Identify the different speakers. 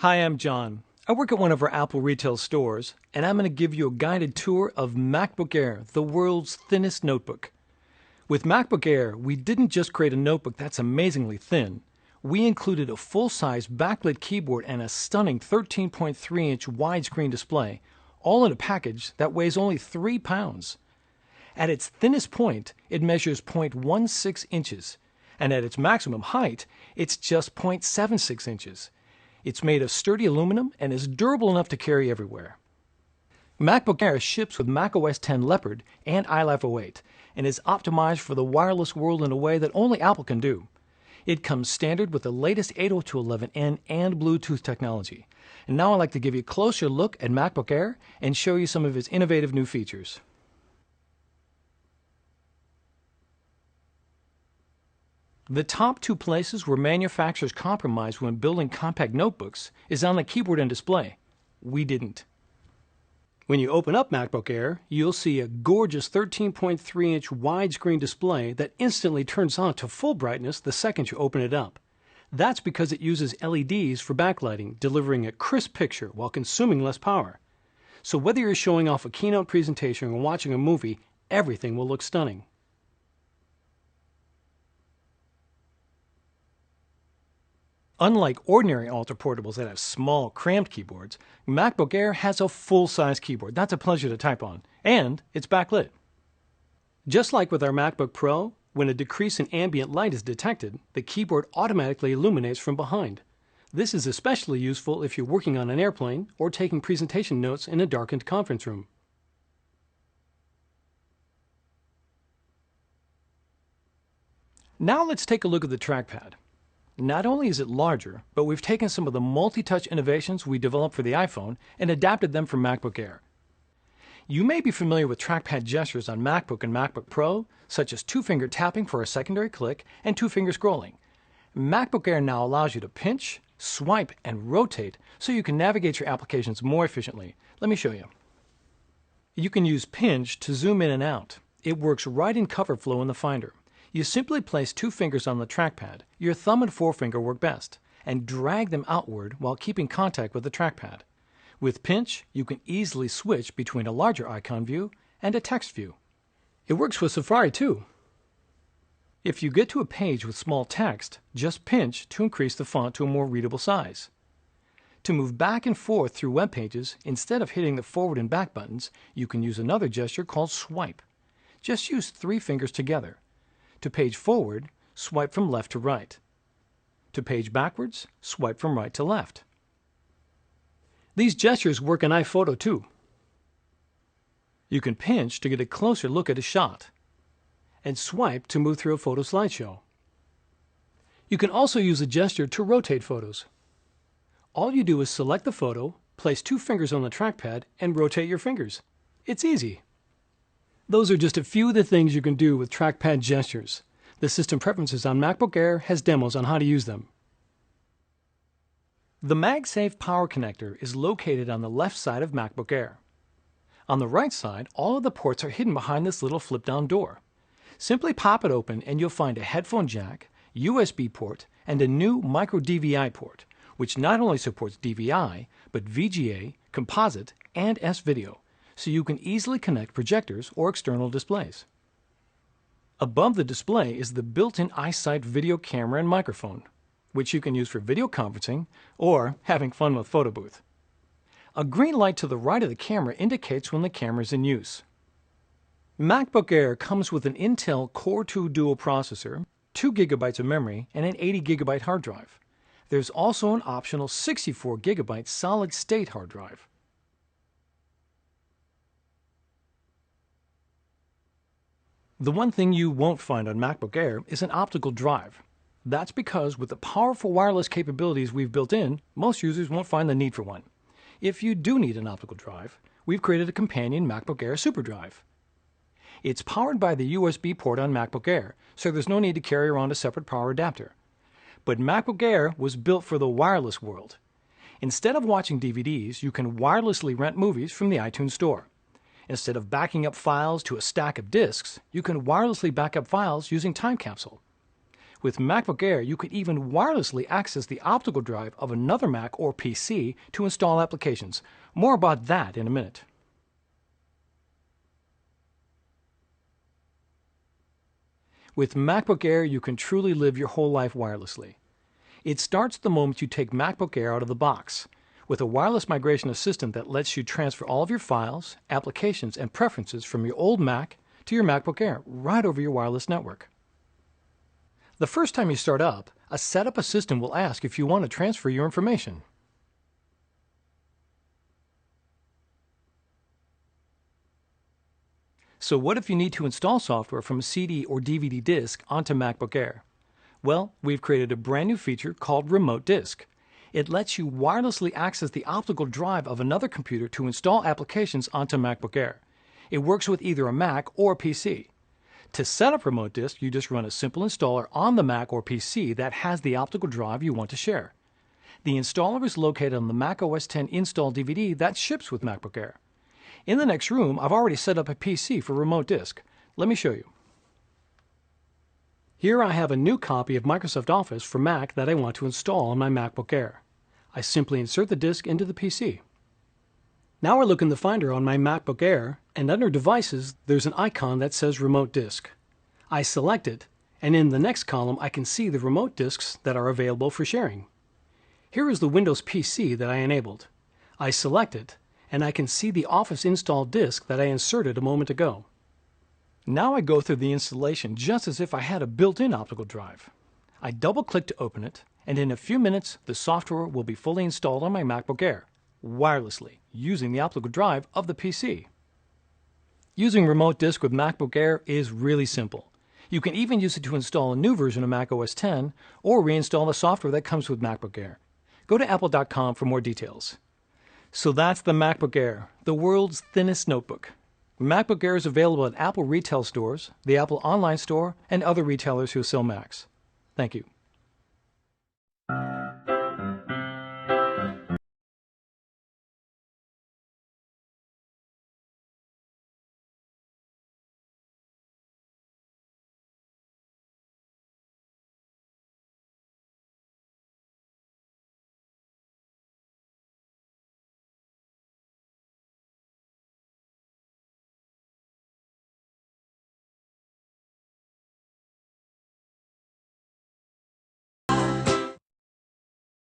Speaker 1: Hi, I'm John. I work at one of our Apple retail stores, and I'm going to give you a guided tour of MacBook Air, the world's thinnest notebook. With MacBook Air, we didn't just create a notebook that's amazingly thin. We included a full-size backlit keyboard and a stunning 13.3-inch widescreen display, all in a package that weighs only 3 pounds. At its thinnest point, it measures 0.16 inches, and at its maximum height, it's just 0.76 inches. It's made of sturdy aluminum and is durable enough to carry everywhere. MacBook Air ships with macOS X Leopard and iLife 08 and is optimized for the wireless world in a way that only Apple can do. It comes standard with the latest 802.11n and Bluetooth technology. And now I'd like to give you a closer look at MacBook Air and show you some of its innovative new features. The top two places where manufacturers compromise when building compact notebooks is on the keyboard and display. We didn't. When you open up MacBook Air, you'll see a gorgeous 13.3-inch widescreen display that instantly turns on to full brightness the second you open it up. That's because it uses LEDs for backlighting, delivering a crisp picture while consuming less power. So whether you're showing off a keynote presentation or watching a movie, everything will look stunning. Unlike ordinary Ultra portables that have small, cramped keyboards, MacBook Air has a full-size keyboard that's a pleasure to type on, and it's backlit. Just like with our MacBook Pro, when a decrease in ambient light is detected, the keyboard automatically illuminates from behind. This is especially useful if you're working on an airplane or taking presentation notes in a darkened conference room. Now let's take a look at the trackpad. Not only is it larger, but we've taken some of the multi-touch innovations we developed for the iPhone and adapted them for MacBook Air. You may be familiar with trackpad gestures on MacBook and MacBook Pro, such as two-finger tapping for a secondary click and two-finger scrolling. MacBook Air now allows you to pinch, swipe, and rotate so you can navigate your applications more efficiently. Let me show you. You can use pinch to zoom in and out. It works right in CoverFlow in the Finder. You simply place two fingers on the trackpad, your thumb and forefinger work best, and drag them outward while keeping contact with the trackpad. With pinch, you can easily switch between a larger icon view and a text view. It works with Safari too. If you get to a page with small text, just pinch to increase the font to a more readable size. To move back and forth through web pages, instead of hitting the forward and back buttons, you can use another gesture called swipe. Just use 3 fingers together. To page forward, swipe from left to right. To page backwards, swipe from right to left. These gestures work in iPhoto too. You can pinch to get a closer look at a shot, and swipe to move through a photo slideshow. You can also use a gesture to rotate photos. All you do is select the photo, place 2 fingers on the trackpad, and rotate your fingers. It's easy. Those are just a few of the things you can do with trackpad gestures. The System Preferences on MacBook Air has demos on how to use them. The MagSafe power connector is located on the left side of MacBook Air. On the right side, all of the ports are hidden behind this little flip-down door. Simply pop it open and you'll find a headphone jack, USB port, and a new micro DVI port, which not only supports DVI, but VGA, composite, and S-Video, so you can easily connect projectors or external displays. Above the display is the built-in iSight video camera and microphone, which you can use for video conferencing or having fun with Photo Booth. A green light to the right of the camera indicates when the camera is in use. MacBook Air comes with an Intel Core 2 dual processor, 2 GB of memory, and an 80 GB hard drive. There's also an optional 64 GB solid-state hard drive. The one thing you won't find on MacBook Air is an optical drive. That's because with the powerful wireless capabilities we've built in, most users won't find the need for one. If you do need an optical drive, we've created a companion MacBook Air SuperDrive. It's powered by the USB port on MacBook Air, so there's no need to carry around a separate power adapter. But MacBook Air was built for the wireless world. Instead of watching DVDs, you can wirelessly rent movies from the iTunes Store. Instead of backing up files to a stack of disks, you can wirelessly back up files using Time Capsule. With MacBook Air, you could even wirelessly access the optical drive of another Mac or PC to install applications. More about that in a minute. With MacBook Air, you can truly live your whole life wirelessly. It starts the moment you take MacBook Air out of the box, with a wireless migration assistant that lets you transfer all of your files, applications, and preferences from your old Mac to your MacBook Air right over your wireless network. The first time you start up, a setup assistant will ask if you want to transfer your information. So what if you need to install software from a CD or DVD disk onto MacBook Air? Well, we've created a brand new feature called Remote Disk. It lets you wirelessly access the optical drive of another computer to install applications onto MacBook Air. It works with either a Mac or a PC. To set up Remote Disk, you just run a simple installer on the Mac or PC that has the optical drive you want to share. The installer is located on the Mac OS X install DVD that ships with MacBook Air. In the next room, I've already set up a PC for Remote Disk. Let me show you. Here I have a new copy of Microsoft Office for Mac that I want to install on my MacBook Air. I simply insert the disk into the PC. Now I look in the Finder on my MacBook Air, and under Devices, there's an icon that says Remote Disk. I select it, and in the next column I can see the remote disks that are available for sharing. Here is the Windows PC that I enabled. I select it, and I can see the Office install disk that I inserted a moment ago. Now I go through the installation just as if I had a built-in optical drive. I double-click to open it, and in a few minutes the software will be fully installed on my MacBook Air, wirelessly, using the optical drive of the PC. Using Remote Disk with MacBook Air is really simple. You can even use it to install a new version of Mac OS X or reinstall the software that comes with MacBook Air. Go to apple.com for more details. So that's the MacBook Air, the world's thinnest notebook. MacBook Air is available at Apple retail stores, the Apple Online Store, and other retailers who sell Macs. Thank you.